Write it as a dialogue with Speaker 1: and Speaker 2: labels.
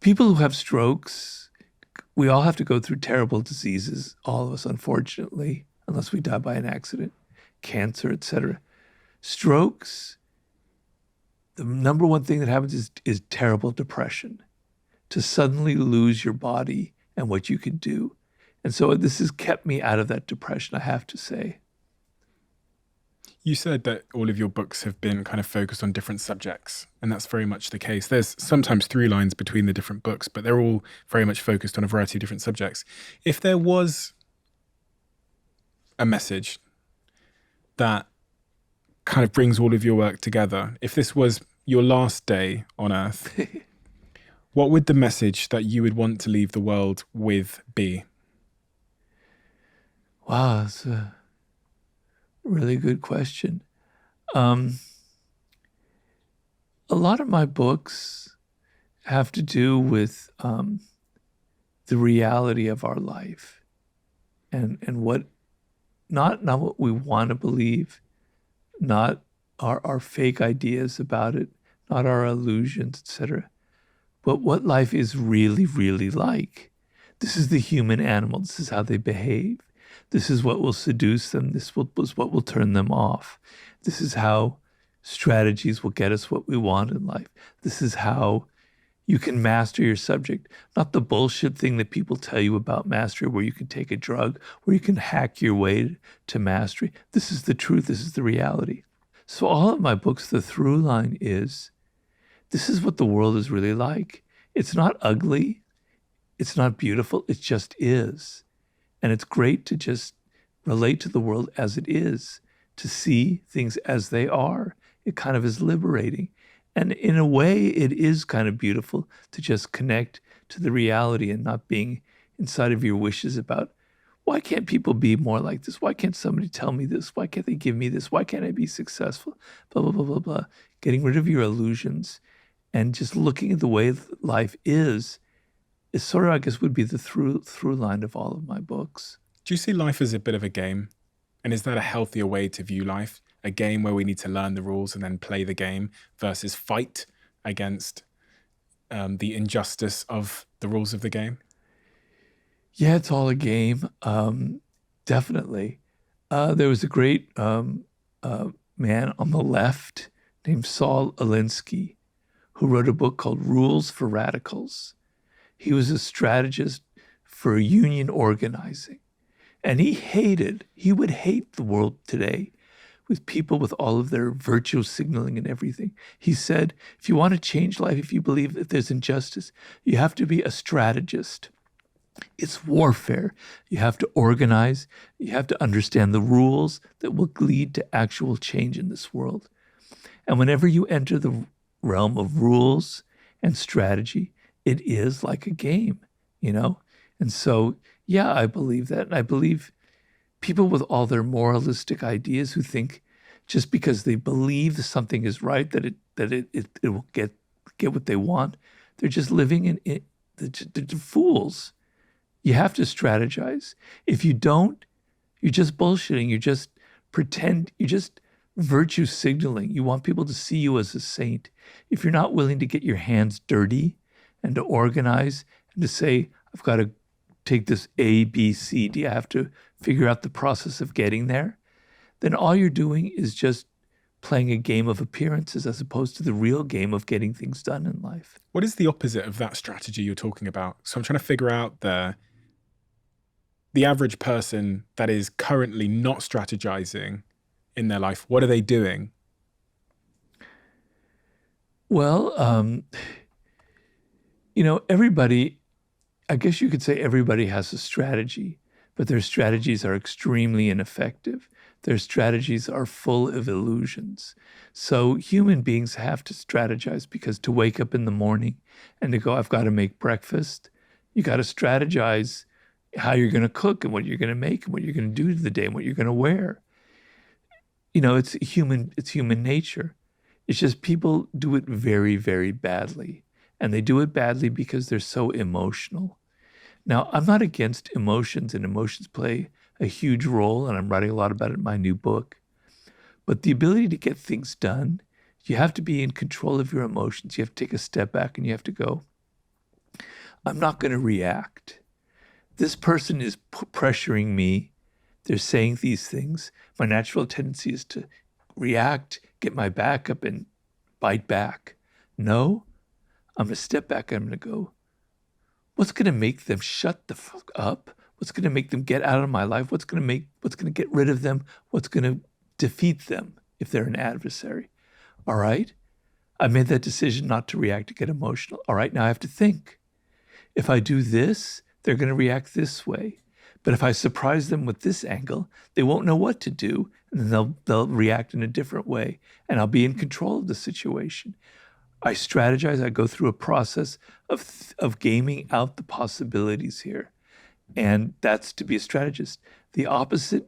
Speaker 1: People who have strokes, we all have to go through terrible diseases, all of us, unfortunately, unless we die by an accident, cancer, etc. Strokes, the number one thing that happens is terrible depression, to suddenly lose your body and what you could do. And so this has kept me out of that depression, I have to say.
Speaker 2: You said that all of your books have been kind of focused on different subjects, and that's very much the case. There's sometimes through lines between the different books, but they're all very much focused on a variety of different subjects. If there was a message that kind of brings all of your work together, if this was your last day on Earth, what would the message that you would want to leave the world with be?
Speaker 1: Wow, that's a really good question. A lot of my books have to do with the reality of our life and what not what we want to believe, not our fake ideas about it, not our illusions, etc., but what life is really, really like. This is the human animal. This is how they behave. This is what will seduce them. This is what will turn them off. This is how strategies will get us what we want in life. This is how you can master your subject, not the bullshit thing that people tell you about mastery, where you can take a drug, where you can hack your way to mastery. This is the truth. This is the reality. So all of my books, the through line is, this is what the world is really like. It's not ugly. It's not beautiful. It just is. And it's great to just relate to the world as it is, to see things as they are. It kind of is liberating. And in a way, it is kind of beautiful to just connect to the reality and not being inside of your wishes about, why can't people be more like this? Why can't somebody tell me this? Why can't they give me this? Why can't I be successful? Blah, blah, blah, blah, blah. Getting rid of your illusions and just looking at the way life is sort of, I guess, would be the through line of all of my books.
Speaker 2: Do you see life as a bit of a game? And is that a healthier way to view life? A game where we need to learn the rules and then play the game versus fight against the injustice of the rules of the game?
Speaker 1: Yeah, it's all a game. Definitely. There was a great man on the left named Saul Alinsky who wrote a book called Rules for Radicals. He was a strategist for union organizing. And he would hate the world today with people with all of their virtue signaling and everything. He said, if you want to change life, if you believe that there's injustice, you have to be a strategist. It's warfare. You have to organize. You have to understand the rules that will lead to actual change in this world. And whenever you enter the realm of rules and strategy, it is like a game, you know? And so, yeah, I believe that. And I believe people with all their moralistic ideas who think just because they believe something is right, that it will get what they want, they're just living in they're fools. You have to strategize. If you don't, you're just bullshitting. You just pretend, you just virtue signaling. You want people to see you as a saint. If you're not willing to get your hands dirty and to organize and to say, I've got to take this A, B, C, D, I have to figure out the process of getting there, then all you're doing is just playing a game of appearances as opposed to the real game of getting things done in life.
Speaker 2: What is the opposite of that strategy you're talking about? So I'm trying to figure out the average person that is currently not strategizing in their life. What are they doing?
Speaker 1: Well, everybody, I guess you could say everybody has a strategy, but their strategies are extremely ineffective. Their strategies are full of illusions. So human beings have to strategize, because to wake up in the morning and to go, I've got to make breakfast, you got to strategize how you're going to cook and what you're going to make and what you're going to do the day and what you're going to wear. It's human nature. It's just people do it very, very badly. And they do it badly because they're so emotional. Now, I'm not against emotions, and emotions play a huge role, and I'm writing a lot about it in my new book. But the ability to get things done, you have to be in control of your emotions. You have to take a step back and you have to go, I'm not going to react. This person is pressuring me. They're saying these things. My natural tendency is to react, get my back up, and bite back. No, I'm going to step back. I'm going to go, what's going to make them shut the fuck up? What's going to make them get out of my life? What's going to get rid of them? What's going to defeat them if they're an adversary? All right. I made that decision not to react, to get emotional. All right. Now I have to think. If I do this, they're going to react this way. But if I surprise them with this angle, they won't know what to do, and then they'll react in a different way, and I'll be in control of the situation. I strategize. I go through a process of gaming out the possibilities here, and that's to be a strategist. The opposite